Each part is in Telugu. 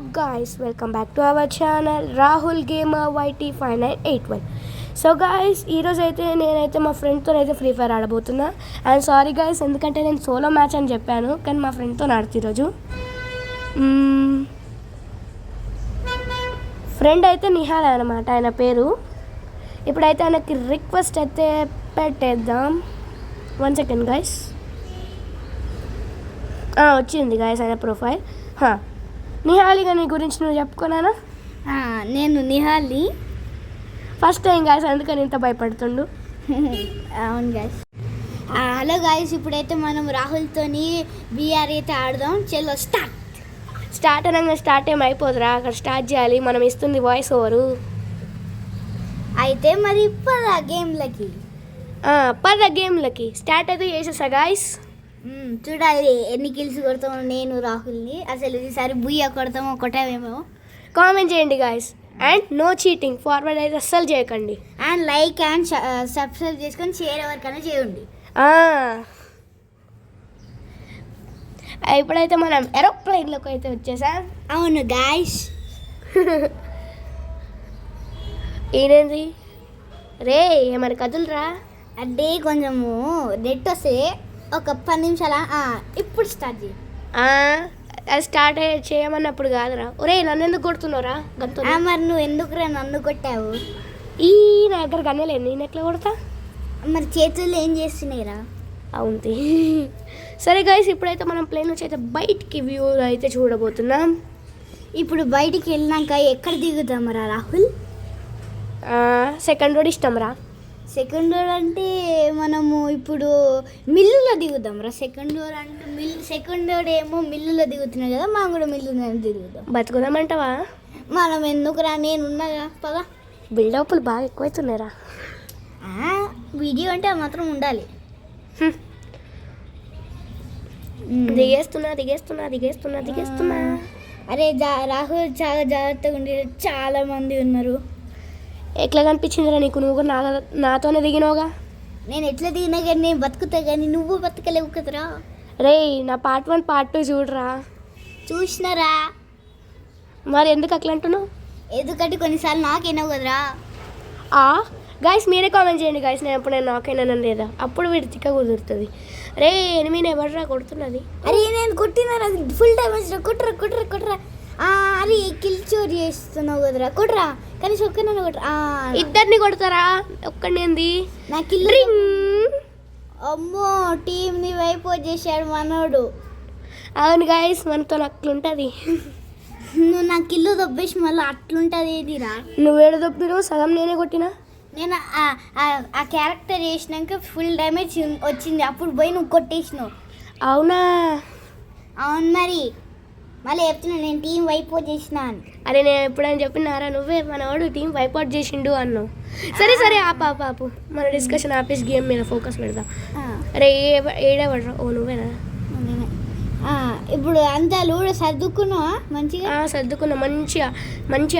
guys, welcome back to our channel Rahul Gamer YT5981. So guys ఈరోజు అయితే నేనైతే మా ఫ్రెండ్తో అయితే ఫ్రీ ఫైర్ ఆడబోతున్నా. అండ్ సారీ గాయస్, ఎందుకంటే నేను సోలో మ్యాచ్ అని చెప్పాను, కానీ మా ఫ్రెండ్తో ఆడుతూ ఈరోజు. ఫ్రెండ్ అయితే నిహాల్ అనమాట ఆయన పేరు. ఇప్పుడైతే ఆయనకి రిక్వెస్ట్ అయితే పెట్టేద్దాం. 1 సెకండ్ గాయస్. వచ్చింది గాయస్ ఆయన ప్రొఫైల్. నిహాలిగా నీ గురించి నువ్వు చెప్పుకున్నానా? నేను నిహాలి. ఫస్ట్ టైం గాయస్, అందుకని ఇంత భయపడుతుండు. అవును గాయస్. హలో గాయస్, ఇప్పుడైతే మనం రాహుల్తోని బీఆర్ అయితే ఆడదాం. చలో స్టార్ట్ అనగా స్టార్ట్ ఏం అయిపోదురా, అక్కడ స్టార్ట్ చేయాలి. మనం ఇస్తుంది వాయిస్ ఓవరు. అయితే మరి గేమ్లకి స్టార్ట్ అయితే చేసేసా గాయస్. చూడాలి ఎన్ని కిల్స్ కొడతామో నేను రాహుల్ని. అసలు ఈసారి బుయ్య కొడతామో కొట్టామేమో కామెంట్ చేయండి guys. And no cheating, forward అయితే అస్సలు చేయకండి. అండ్ లైక్ అండ్ సబ్స్క్రైబ్ చేసుకొని షేర్ ఎవరికైనా చేయండి. ఇప్పుడైతే మనం ఏరోప్లేన్లోకి అయితే వచ్చేసాం. అవును గాయస్. ఏనేంది రే, ఏమైనా కదులురా అంటే కొంచెము నెట్ వస్తే ఒక 10 నిమిషాల ఇప్పుడు స్టార్ట్ చేయి. అది స్టార్ట్ చేయమన్నప్పుడు కాదురా. ఒరే నన్ను ఎందుకు కొడుతున్నావురా గంతో? మరి నువ్వు ఎందుకురా నన్ను కొట్టావు? నా దగ్గర గన్నలేదు, నేను ఎట్లా కొడతా? మరి చేతుల్లో ఏం చేస్తున్నాయిరా? అవుంది. సరే గైస్, ఇప్పుడైతే మనం ప్లేన్ నుంచి అయితే బయటికి వ్యూ అయితే చూడబోతున్నాం. ఇప్పుడు బయటికి వెళ్ళినాక ఎక్కడ దిగుదామరా రాహుల్? సెకండ్ రోడ్ ఇష్టం రా. సెకండ్ డోర్ అంటే మనము ఇప్పుడు మిల్లులో దిగుదాం రా. సెకండ్ డోర్ అంటే సెకండ్ డోర్ ఏమో మిల్లులో దిగుతున్నాయి కదా, మనం కూడా మిల్లులో దిగుదాం. బతుకుదామంటావా? మనం ఎందుకురా, నేనున్నాగా పదా. బిల్డప్లు బాగా ఎక్కువైతున్నాయిరా. వీడియో అంటే అది మాత్రం ఉండాలి. దిగేస్తున్నా. అరే రాహుల్ చాలా జాగ్రత్తగా ఉండి, చాలా మంది ఉన్నారు. ఎట్లా కనిపించిందిరా నీకు? నువ్వు కూడా నాతోనే దిగినావుగా. నేను ఎట్లా దిగినా కానీ నేను బతుకుతా, కానీ నువ్వు బతకలేవు కదరా. రే నా పార్ట్ 1 పార్ట్ 2 చూడరా. చూసినారా? మరి ఎందుకు అట్లా అంటున్నావు? ఎందుకంటే కొన్నిసార్లు నాకైనావు కదరా. గాయస్ మీరే కామెంట్ చేయండి గాయస్, నేను ఎప్పుడైనా నాకైనా లేదా, అప్పుడు వీడి తిక్క కుదురుతుంది. రే ఎనిమిది ఎవడరా కొడుతున్నది? అరే నేను కొట్టినారా, ఫుల్ డ్యామేజ్ రా. కొట్టరా. అరే కిల్ చోరీ చేస్తున్నావు కదరా, కొట్రా. కానీ ఒక్కనైనా కొట్టరా. ఇద్దరిని కొడతారా? ఒక్కడేంది నా కిల్? అమ్మో, టీంని వైపు చేశాడు మనోడు. అవును గాయస్, మనతో అట్లుంటుంది. నువ్వు నా కిల్లు దొబ్బేసి మళ్ళీ అట్లుంటుంది ఏదిరా. నువ్వేడు దొబ్బినావు? సగం నేనే కొట్టినా. నేను ఆ క్యారెక్టర్ వేసినాక ఫుల్ డ్యామేజ్ వచ్చింది, అప్పుడు పోయి నువ్వు కొట్టేసినావు. అవునా? అవును మరి. మళ్ళీ చెప్తున్నా నేను టీం వైపౌట్ చేసిన అని. అరే నేను ఎప్పుడైనా చెప్పినారా? నువ్వే మనవాడు టీం వైపౌట్ చేసిండు అన్నావు. సరే ఆపు, మన డిస్కషన్ ఆపేసి గేమ్ మీద ఫోకస్ పెడదాం. అరే ఏడవడరా? ఓ నువ్వేనా? ఇప్పుడు అంతా లూడో సర్దుకున్నావా? మంచిగా సర్దుకున్నా, మంచిగా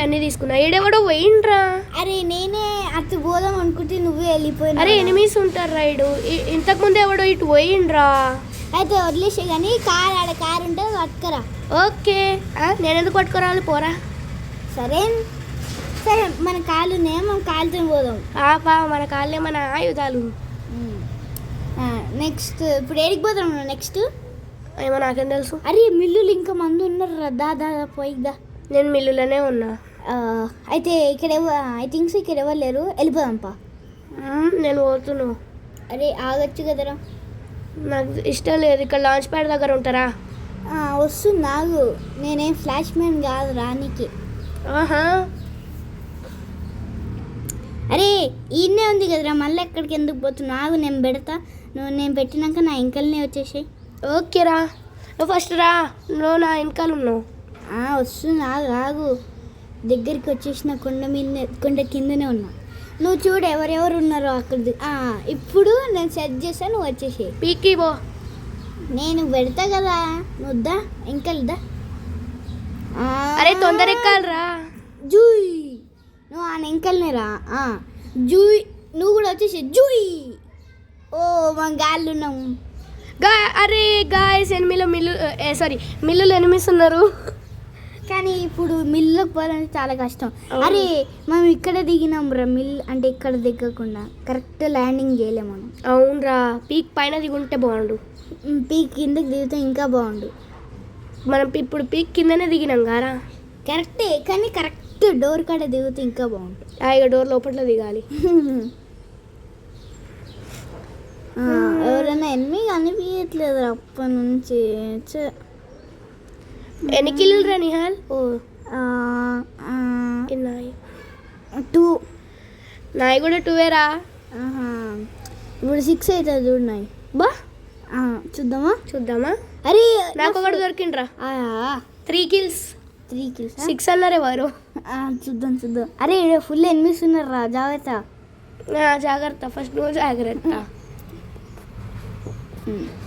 అన్నీ తీసుకున్నా. ఏడెవడో పోయిండ్రా. అరే నేనే అటు పోదాం అనుకుంటే నువ్వే వెళ్ళిపోయినా. అరే ఎనిమిస్ ఉంటారు రైడు. ఇంతకుముందు ఎవడో ఇటు పోయిండ్రా. అయితే వదిలేసే కానీ కారు ఉంటే పట్టుకరా. ఓకే, నేను ఎందుకు పట్టుకురావాలి? పోరా. సరే మన కాళ్ళు ఉన్నాయా, మనం కాళ్ళతో పోదాం. మన కాళ్ళే మన ఆయుధాలు. నెక్స్ట్ ఇప్పుడు ఏడికి పోతాం? నెక్స్ట్ ఏమో నాకేం తెలుసు. అరే మిల్లులు ఇంకా మంది ఉన్నారు. దాదా పోయిద్దా. నేను మిల్లులోనే ఉన్నా. అయితే ఇక్కడ ఐ థింక్స్ ఇక్కడ ఎవరు లేరు, వెళ్ళిపోదాంపా. నేను పోతున్నాను. అరే ఆగచ్చు కదరా. నాకు ఇష్టం లేదు, ఇక్కడ లాంచ్ ప్యాడ్ దగ్గర ఉంటారా? వస్తుంది నాగు. నేనేం ఫ్లాష్ మ్యాన్ కాదు రానికి. అరే ఈయనే ఉంది కదరా, మళ్ళీ ఎక్కడికి ఎందుకు పోతున్నావు? ఆగు, నేను పెడతా. నేను పెట్టినాక నా ఇంకల్నే వచ్చేసాయి. ఓకేరా, నువ్వు ఫస్ట్ రా. నువ్వు నా వెనకాల ఉన్నావు. వస్తుంది ఆగు. దగ్గరికి వచ్చేసిన కొండ కిందనే ఉన్నా. నువ్వు చూడు ఎవరెవరు ఉన్నారో అక్కడ. ఇప్పుడు నేను సెట్ చేస్తా, నువ్వు వచ్చేసి పీకి పో. నేను పెడతా కదా, నువ్వుద్దా ఇంకల్దా. అరే తొందర ఎక్కాలరా. జూయ్, నువ్వు ఆ ఇంకల్నే రా. జూయ్, నువ్వు కూడా వచ్చేసి జూయ్. ఓ మా గాళ్ళు ఉన్నాము. అరే గాయస్, ఎనిమిలో మిల్లులు ఎనిమిస్ ఉన్నారు. కానీ ఇప్పుడు మిల్లుకి పోవాలంటే చాలా కష్టం. అరే మనం ఇక్కడ దిగినాం రా, మిల్ అంటే ఇక్కడ దిగకుండా కరెక్ట్ ల్యాండింగ్ చేయలేము మనం. అవునరా, పీక్ పైన దిగుంటే బాగుండు. పీక్ కిందకి దిగితే ఇంకా బాగుండు. మనం ఇప్పుడు పీక్ కిందనే దిగినాం గారా. కరెక్టే, కానీ కరెక్ట్ డోర్ కాడ దిగితే ఇంకా బాగుంటుంది. ఇక డోర్ లోపల దిగాలి. ఎవరైనా ఎన్ని కనిపించట్లేదు అప్పటి నుంచి. ఎన్ని కిలోలు రా నిహాల్? ఓ 2. నాయి కూడా 2 రా. ఇప్పుడు 6 అవుతుంది చూడున్నాయి. బా చూద్దామా. అరే నాకు ఒకటి దొరికిండ్రా. 3 kills. 3 kills 6 అన్నారే వారు. చూద్దాం. అరే ఫుల్ ఎనిమిస్ ఉన్నారు రా, జాగ్రత్త. జాగ్రత్త, ఫస్ట్ నువ్వు జాగ్రత్త.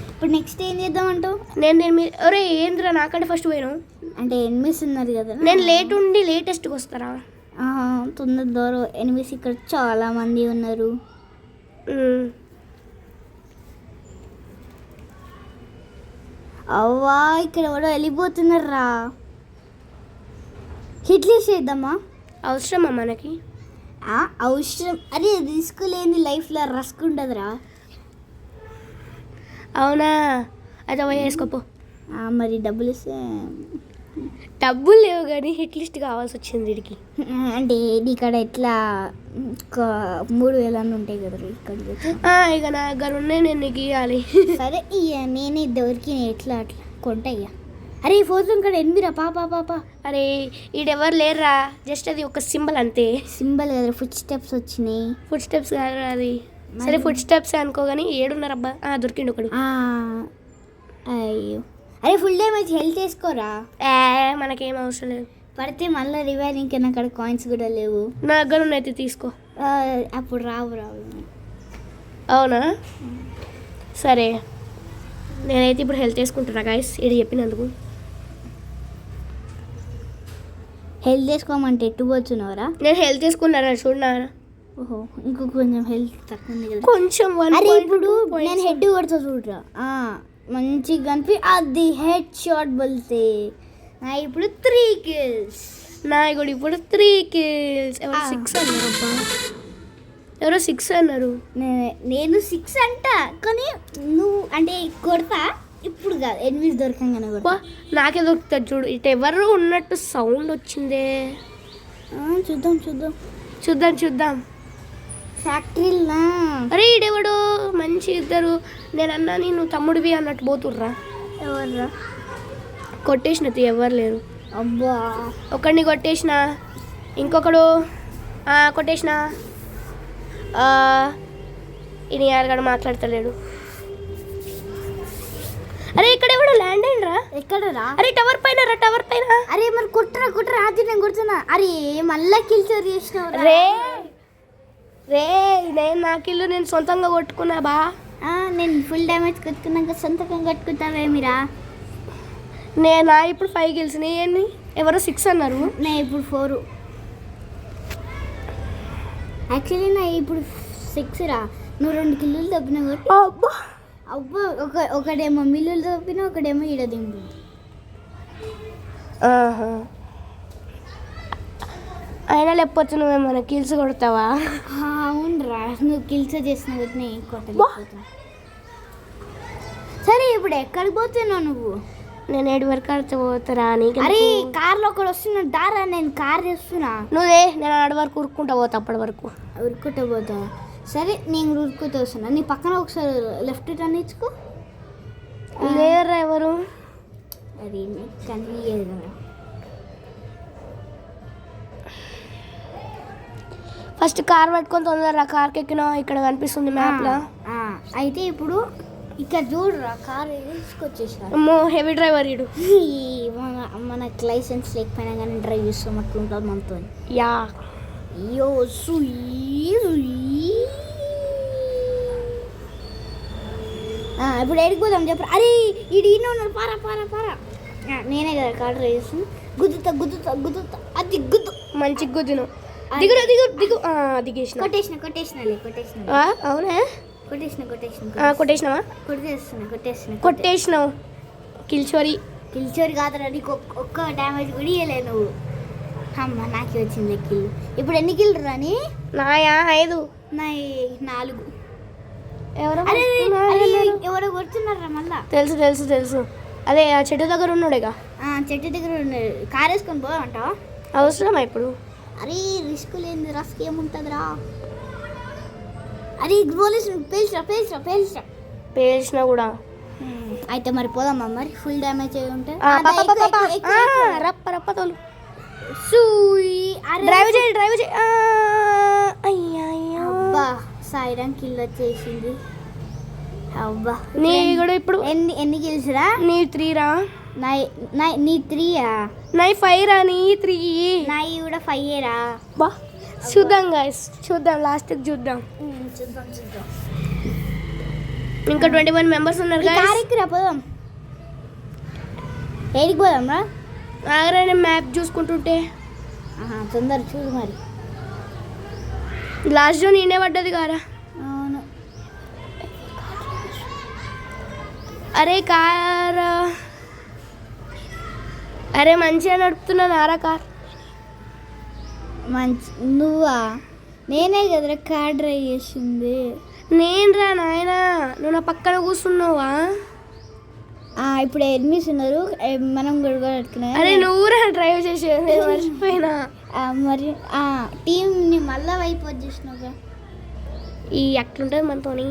ఇప్పుడు నెక్స్ట్ ఏం చేద్దామంటావు? నేను మీరు అరే ఏంద్రా నాకంటే ఫస్ట్ పోయాను. అంటే ఎనిమిస్ ఉన్నారు కదా, నేను లేట్ ఉండి లేటెస్ట్కి వస్తారా? తొందర దూరం ఎనిమిస్. ఇక్కడ చాలా మంది ఉన్నారు. అవ్వా ఇక్కడ ఎవడో వెళ్ళిపోతున్నారా. హిట్లీస్ట్ చేద్దామా? అవసరమా మనకి? అవసరం. అరే రిస్క్ లేని లైఫ్లో రస్క్ ఉండదురా. అవునా, అయితే పోయి వేసుకోపో. మరి డబ్బులు ఇస్తే? డబ్బులు లేవు కానీ హిట్ లిస్ట్ కావాల్సి వచ్చింది వీడికి. అంటే ఇక్కడ ఎట్లా 3,000 ఉంటాయి కదా ఇక్కడ. ఇక నా దగ్గర ఉన్నాయి, నేను నీకు ఇవ్వాలి. సరే నేనే దొరికి ఎట్లా అట్లా కొంటయ్యా. అరే ఫోటో ఇక్కడ 8 రా. పాప. అరే ఈడెవరు లేరురా, జస్ట్ అది ఒక సింబల్ అంతే. సింబల్ కదా, ఫుట్ స్టెప్స్ వచ్చినాయి. ఫుట్ స్టెప్స్ కాదు అది. సరే ఫుట్ స్టెప్స్ అనుకో కానీ 7 ఉన్నారు అబ్బా. దొరికిండు ఒకడు. అయ్యో అరే ఫుల్ డ్యామేజ్. హెల్త్ వేసుకోరా. మనకేం అవసరం లేదు. పడితే మళ్ళీ రివైవ్. ఇంకా నా అక్కడ కాయిన్స్ కూడా లేవు. నా దగ్గర ఉన్నైతే తీసుకో. అప్పుడు రావు. అవునా, సరే నేనైతే ఇప్పుడు హెల్త్ వేసుకుంటున్నా గాయస్, ఇది చెప్పినందుకు. హెల్త్ వేసుకోమంటే ఎట్టు పోతున్నావురా? నేను హెల్త్ వేసుకున్నారా చూడనా. ఓహో, ఇంకో కొంచెం హెల్త్ తక్కువ ఉంది కదా. కొంచెం. అరే ఇప్పుడు నేను హెడ్ కొడతా చూడరా, మంచిగా కనిపి అది హెడ్ షాట్ బలితే. ఇప్పుడు 3 kills. నా కూడా ఇప్పుడు 3 kills. ఎవరు 6 అన్నారు అబ్బా? ఎవరో 6 అన్నారు. నేను 6 అంట, కానీ నువ్వు అంటే కొడతా ఇప్పుడు కాదు, 8 దొరకంగానే కొడతా. నాకే దొరుకుతుంది చూడు. ఇటు ఎవరు ఉన్నట్టు సౌండ్ వచ్చిందే. చూద్దాం. ఫ్యాక్టరీలా. అరే ఈడెవడో మంచి ఇద్దరు, నేను అన్నా నేను తమ్ముడివి అన్నట్టు పోతుర్రా. ఎవర్రా? కొట్టేసిన ఎవరు లేరు. అబ్బా ఒకడిని కొట్టేసిన, ఇంకొకడు కొట్టేసిన. ఈయన యారుగాడు మాట్లాడతలేడు. అరే ఇక్కడ ఎవడో ల్యాండ్ అయిండ్రా. ఎక్కడరా? అరే టవర్ పైన. అరే మరి కుట్రా అది నేను కొడుతున్నా. అరే మళ్ళా కిల్చర్ చేసినావు రే. నేను నా కిల్లు నేను సొంతంగా కొట్టుకున్నా బా. నేను ఫుల్ డ్యామేజ్ కొట్టుకున్నాక సొంతంగా కొట్టుకుంటావేమిరా? నేను ఇప్పుడు 5 kills. నేను ఎవరో 6 అన్నారు. నేను ఇప్పుడు 4. యాక్చువల్లీ నా ఇప్పుడు 6 రా. నువ్వు 2 కిల్లులు తప్పినా కొట్టి. అబ్బా ఒకడేమో మిల్లులు తప్పినా, ఒకడేమో ఈడ దింపు. అయినా లేకపోతే నువ్వేమన్నా కిల్స్ కొడతావా? అవునరా, నువ్వు కిల్స్ చేసిన కొట్టినా కొట్టలేకపోతున్నా. సరే ఇప్పుడు ఎక్కడికి పోతున్నావు నువ్వు? నేను 7 వరకు ఆడితే పోతారా నీకు? అరే కార్లో ఒకడు వస్తున్నాడు దారా, నేను కార్ చేస్తున్నా. నేను ఆడ వరకు ఉరుక్కుంటా పోతా. అప్పటి వరకు ఉరుక్కుంటా పోతా. సరే నేను ఉరుక్కుంటూ వస్తున్నా. నీ పక్కన ఒకసారి లెఫ్ట్ టర్న్ ఇచ్చుకో. లేరా ఎవరు? అది కనిపించదు కదా. ఫస్ట్ కార్ పట్టుకొని తొందరరా. కార్కి ఎక్కినా ఇక్కడ కనిపిస్తుంది మ్యాప్లో. అయితే ఇప్పుడు ఇక్కడ చూడరా, కార్ తీసుకొచ్చేసారు. హెవీ డ్రైవర్ ఇడు. మనకు లైసెన్స్ లేకపోయినా కానీ డ్రైవ్ చేస్తాం, అట్లుంటుంది మనతో. యా ఇప్పుడు ఎడిపోదాం చెప్పరా. అరే ఇడు ఉన్నారు. పారా. నేనే కదా కార్ డ్రైవ్ చేస్తాను. గుద్దుతా అది గుద్దు. మంచి గుద్దును. దిగు. దిగేసిన. కొట్టేసిన. అవునా? కొట్టేసిన. కొట్టేసినావా? కొట్టేస్తున్నా. కొట్టేసినావు. కిల్చోరీ. కిల్చోర్ కాదురా, నీకు ఒక్క డ్యామేజ్ కూడా ఇవ్వలేదు నువ్వు. అమ్మ నాకే వచ్చింది కిల్. ఇప్పుడు ఎన్ని కిల్ రాని? నాయా 5. నా 4. ఎవరో అరే కొడుతున్నారు. ఎవరో కొడుతున్నారా మళ్ళా? తెలుసు తెలుసు తెలుసు, అదే ఆ చెట్టు దగ్గర ఉన్నాడుగా. చెట్టు దగ్గర ఉన్నాడు. కార్ వేసుకొని పోదామంటావా? అవసరమా ఇప్పుడు? అరే రిస్క్ లేని రస్క్ ఏముంటుందిరా? అరే పోలీసు పేల్చరా పేల్చరా పేల్చరా. పేల్చినా కూడా అయితే మరి పోదామా మరి? ఫుల్ డ్యామేజ్ అయి ఉంటే రప్ప రప్ప తోలు. డ్రైవ్ డ్రైవ్ చేయి డ్రైవ్ చేయి. అయ్యా అయ్యా. అబ్బా సాయిరాం కిల్ వచ్చేసింది. అబ్బా నీ కూడా ఇప్పుడు ఎన్ని కిల్స్ రా? నీ 3 రా. నీ 3యా? నై 5 రా. నీ 3. నాయి కూడా 5 రా. బా చూద్దాం గైస్, చూద్దాం లాస్ట్కి చూద్దాం. చూద్దాం చూద్దాం. ఇంకా 21 మెంబర్స్ ఉన్నారు guys. కారెక్కి రా పోదాం. ఏడికి పోదాం రా? ఆగరా నేను మ్యాప్ చూసుకుంటుంటే. తొందర చూడు మరి. లాస్ట్ జోన్ ఈయనే పడ్డది కారా. అవును. అరే కార్, అరే మంచిగా నడుపుతున్నా నారా కార్. మంచి నువ్వా? నేనే కదరా కార్ డ్రైవ్ చేసింది. నేను రా నాయనా, నువ్వు నా పక్కన కూర్చున్నావా? ఇప్పుడు ఎనిమిస్ ఉన్నారు, మనం గొడవడుకున్నా. అరే నువ్వు రా డ్రైవ్ చేసేది, మర్చిపోయినా. మరి టీంని మళ్ళా వైపు వచ్చేసినావుగా. ఈ అట్లుంటుంది మనతోని.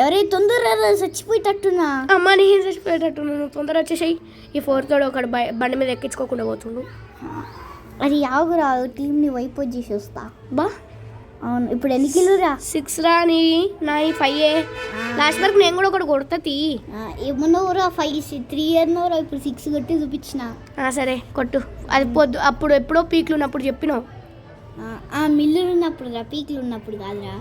ఎవరైతే తొందరగా చచ్చిపోయేటట్టున్నా. అమ్మ నేను చచ్చిపోయేటట్టు, నువ్వు తొందర వచ్చేసాయి. ఈ 4th తోడు ఒకటి బండి మీద ఎక్కించుకోకుండా పోతుండు. అది ఆగురాదు, టీంని వైపు వచ్చేసి వస్తా. బా అవును. ఇప్పుడు ఎన్ని కిలోరా? 6 రా. నా 5. లాస్ట్ వరకు నేను కూడా ఒకటి కొడతా తీ. ఏమన్నావురా? 5 3 అన్నావురా, ఇప్పుడు 6 కొట్టి చూపించిన. సరే కొట్టు. అది పొద్దు అప్పుడు ఎప్పుడో పీక్లు ఉన్నప్పుడు చెప్పినావు. మిల్లులు ఉన్నప్పుడు రా, పీక్లు ఉన్నప్పుడు కాదురా.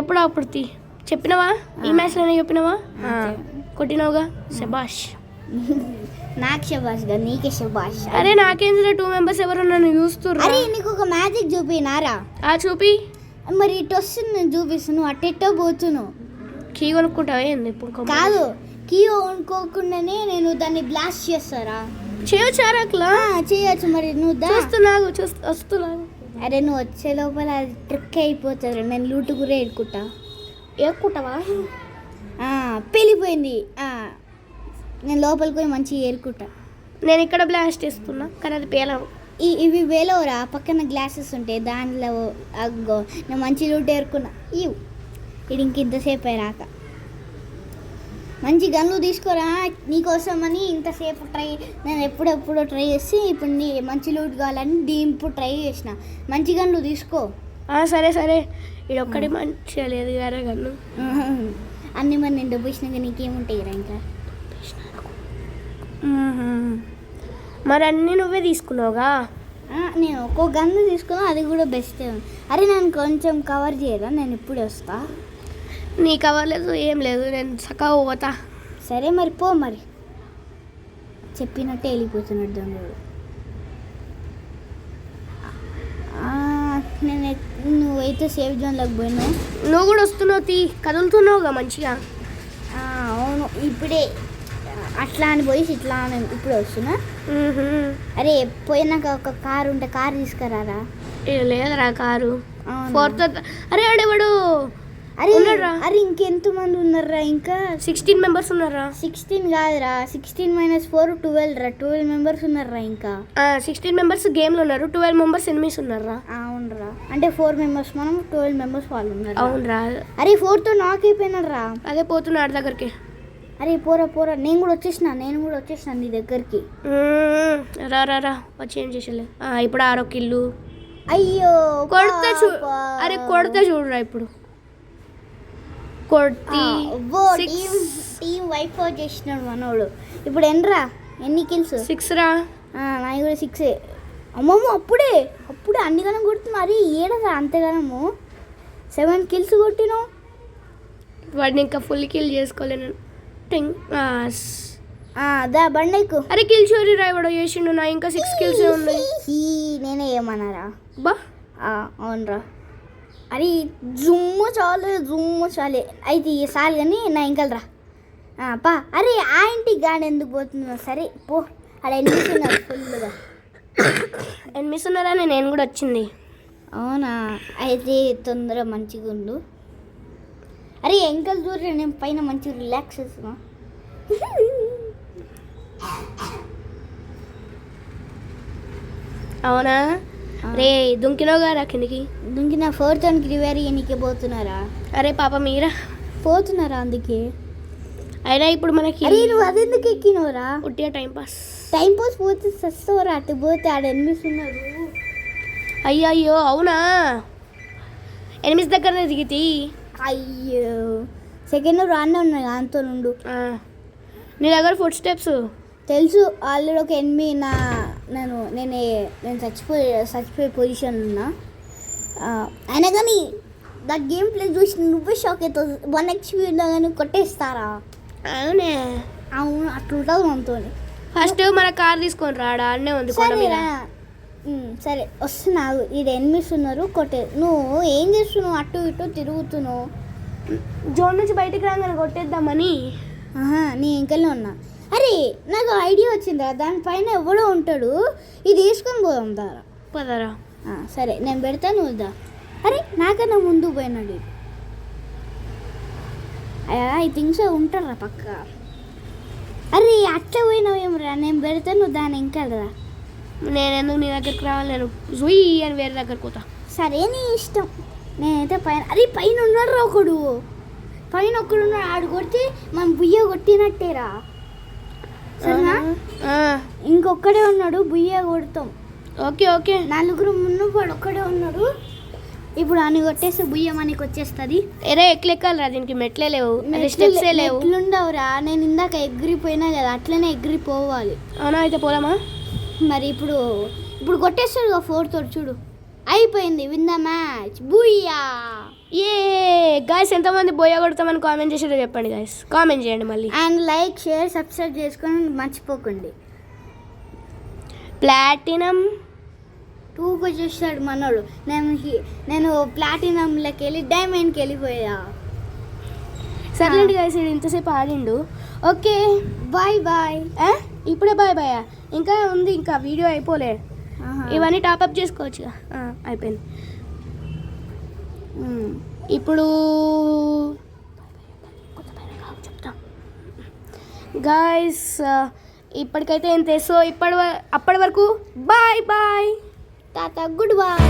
ఎప్పుడో అప్పుడు తీ చెప్పినావా? ఈ మ్యాచ్లోనే చెప్పినావా? కొట్టినావుగా, శబాష్. నాకు శబాష్గా, నీకే శబాష్. అరే నాకేం 2 మెంబర్స్ ఎవరు నన్ను చూస్తుర్రు. అరే నీకు ఒక మ్యాజిక్ చూపినారా? చూపి. మరి ఇటు వస్తుంది, నేను చూపిస్తాను. అట్టెట్టో పోతున్నావు. కీ కొనుక్కుంటావా ఏంది ఇప్పుడు? కాదు, కీ కొనుక్కోకుండానే నేను దాన్ని బ్లాస్ట్ చేస్తారా? చేయొచ్చారా అట్లా? చేయొచ్చు. మరి నువ్వు చూస్తున్నావు వస్తున్నావు. అరే నువ్వు వచ్చే లోపల అది ట్రిక్ అయిపోతుంది. నేను లూటు కూడా ఏడుకుంటా. ఏరుకుంటావా? పెళ్ళిపోయింది. నేను లోపలికి పోయి మంచిగా ఏరుకుంటా. నేను ఇక్కడ బ్లాస్ట్ చేస్తున్నా కానీ అది పేలవు. ఇవి వేలవరా, పక్కన గ్లాసెస్ ఉంటాయి దానిలో. అగ్గో నేను మంచి లూట్ ఏరుకున్నా. ఇది ఇంతసేపు రాక. మంచి గన్లు తీసుకోరా నీకోసమని ఇంతసేపు నేను ఎప్పుడెప్పుడో ట్రై చేసి ఇప్పుడు నీ మంచి లూట్ కావాలని ఇప్పుడు ట్రై చేసిన. మంచి గన్లు తీసుకో. సరే సరే. ఇది ఒక్కటి మంచిగా లేదు వేరే గన్ను. అన్నీ మరి నేను డబ్బు ఇచ్చినాక నీకేముంటాయి రా ఇంకా? మరి అన్నీ నువ్వే తీసుకున్నావుగా. నేను ఒక్కో గన్ను తీసుకున్నా, అది కూడా బెస్ట్. అరే నన్ను కొంచెం కవర్ చేయరా, నేను ఇప్పుడే వస్తా. నీ కవర్ లేదు ఏం లేదు, నేను చక్కగా పోతా. సరే మరి పో. మరి చెప్పినట్టే వెళ్ళిపోతున్నాడు దొంగడు. నువ్వైతే సేఫ్ జోన్లోకి పోయినావు. నువ్వు కూడా వస్తున్నావు తీ, కదులుతున్నావుగా మంచిగా. అవును ఇప్పుడే అట్లా అని పోయి ఇట్లా అని ఇప్పుడే వస్తున్నా. అరే పోయినాక ఒక కారు ఉంటే కారు తీసుకురారా. లేదురా కారు. 4th. అరే ఆడేవాడు. అరే అరే ఇంకెంతమంది ఉన్నారా? ఇంకా 16 మెంబర్స్ ఉన్నారా? 16 కాదురా, 16 - 4 12 రా. 12 మెంబర్స్ ఉన్నారా ఇంకా. 16 మెంబర్స్ గేమ్లో ఉన్నారు, 12 మెంబర్స్ ఎనిమిస్ ఉన్నారా? అవునరా. అంటే 4 మెంబర్స్ మనం, 12 మెంబర్స్ వాళ్ళు ఉన్నారు. అవునరా. అరే 4తో నాక్ అయిపోయినాడు రా. అదే పోతున్నాడు దగ్గరికి. అరే పోరా. నేను కూడా వచ్చేసిన నీ దగ్గరికి. రా రా రా వచ్చి ఏం చేసేలే. ఇప్పుడు 6 కిల్లు. అయ్యో కొడతా అరే కొడతా చూడరా ఇప్పుడు. టీం వైప్ అవుట్ చేసినాడు మనోడు. ఇప్పుడు ఎన్ని కిల్స్? 6 రా. నాయి కూడా 6. అమ్మమ్మ అప్పుడే అన్ని గనం కొడుతున్నా. మరి ఏడరా అంతగానము? 7 కిల్స్ కొట్టినావు. వాడిని ఇంకా ఫుల్ కిల్ చేసుకోలేను. దా బండెక్కు. అరే కిల్ చోరీ రాయబడ చేసిండు. నా ఇంకా 6 కిల్స్ ఉన్నాయి. నేనే ఏమన్నారా? బా అవునరా. అరే జుమ్ము చాలే అయితే చాలు కానీ నా ఇంకలరా. పా అరే ఆ ఇంటికి గాని ఎందుకు పోతున్నావు సరే పో అక్కడ ఎన్నిస్తున్నారు ఫుల్గా ఎనిమిస్ ఉన్నారా నేను కూడా వచ్చింది. అవునా అయితే తొందర మంచిగా ఉండు. అరే ఎంకల్ దూరం నేను పైన మంచిగా రిలాక్స్ చేస్తున్నా. అవునా రే దుంకినోగా రా కిందికి. దుంకి నా 4th రివేర్ ఎన్నికే పోతున్నారా? అరే పాప మీరా పోతున్నారా అందుకే? అయినా ఇప్పుడు మనకి అరే నువ్వు అదెందుకు ఎక్కినవరా? ఉట్టిగా టైం పాస్ పోతే సస్తవరా అటు పోతే ఆడ ఎన్నిస్తున్నారు. అయ్యో అవునా ఎనిమిది దగ్గరనే దిగితి. అయ్యో సెకండ్ రానే ఉన్నాయి అంతో నుండు. నీ దగ్గర ఫుడ్ స్టెప్స్ తెలుసు ఆల్రెడీ ఒక ఎనిమిది నేను చచ్చిపోయే పొజిషన్ ఉన్నా. అయినా కానీ దా గేమ్ ప్లే చూసి నువ్వే షాక్ అవుతావు. 1 HP ఉన్నా కానీ కొట్టేస్తారా? అవునే అవును అట్లుంటుంది మనతో. ఫస్ట్ మన కార్ తీసుకొని రాడా అన్నే ఉంది కొండ మీద. సరే వస్తున్నావు. ఈడ ఎనిమిస్ ఉన్నారు నువ్వు ఏం చేస్తున్నావు? అటు ఇటు తిరుగుతున్నావు. జోన్ నుంచి బయటికి రాగానే కొట్టేద్దామని. నీ ఇంకనే ఉన్నా. అరే నాకు ఐడియా వచ్చిందా, దానిపైన ఎవడో ఉంటాడు, ఇది వేసుకొని పోదాం దారా. పదరా. సరే నేను పెడతాను వద్దా. అరే నాకన్నా ముందు పోయినాడు. ఐ థింక్ సో ఉంటారా పక్క. అరే అట్లా పోయినావేమరా, నేను పెడతాను దాని ఇంకా రా. నేనెందుకు నీ దగ్గరికి రావాలి, నేను జుయి అని వేరే దగ్గరకు పోతా. సరే నీ ఇష్టం. నేనైతే పైన అరే పైన ఉన్నాడు రా ఒకడు, పైన ఒక్కడున్నాడు. ఆడు కొడితే మనం బుయ్య కొట్టినట్టేరా. సరేనా? ఇంకొక్కడే ఉన్నాడు, బుయ్య కొడతాం. ఓకే నలుగురు మున్నవాడు ఒక్కడే ఉన్నాడు. ఇప్పుడు అని కొట్టేస్తే బుయ్య మనకి వచ్చేస్తుంది. ఎరే ఎక్కాలిరా, దీనికి మెట్లే లేవు, స్టెప్సే లేవు. ఎట్లుండవురా, నేను ఇందాక ఎగిరిపోయినా కదా, అట్లనే ఎగిరిపోవాలి. అవునా అయితే పోదామా? మరి ఇప్పుడు కొట్టేస్తాడు 4th చూడు. అయిపోయింది, win the match. బుయ్యా. A guys ఎంతమంది బోయా కొడతామని కామెంట్ చేసారో చెప్పండి గాయస్, కామెంట్ చేయండి మళ్ళీ. అండ్ లైక్ షేర్ సబ్స్క్రైబ్ చేసుకొని మర్చిపోకండి. ప్లాటినం 2కి వచ్చేసాడు మనోడు. నేను ప్లాటినంలోకి వెళ్ళి డైమండ్కి వెళ్ళిపోయా. సర్లేండి గాయస్, ఇది ఇంతసేపు ఆడిండు. Okay bye. ఇప్పుడే బాయ్. ఇంకా ఉంది, ఇంకా వీడియో అయిపోలే. ఇవన్నీ టాప్అప్ చేసుకోవచ్చు. అయిపోయింది. ఇప్పుడు చెప్తా గాయస్, ఇప్పటికైతే ఎంత. సో అప్పటి వరకు బాయ్. Tata good bye.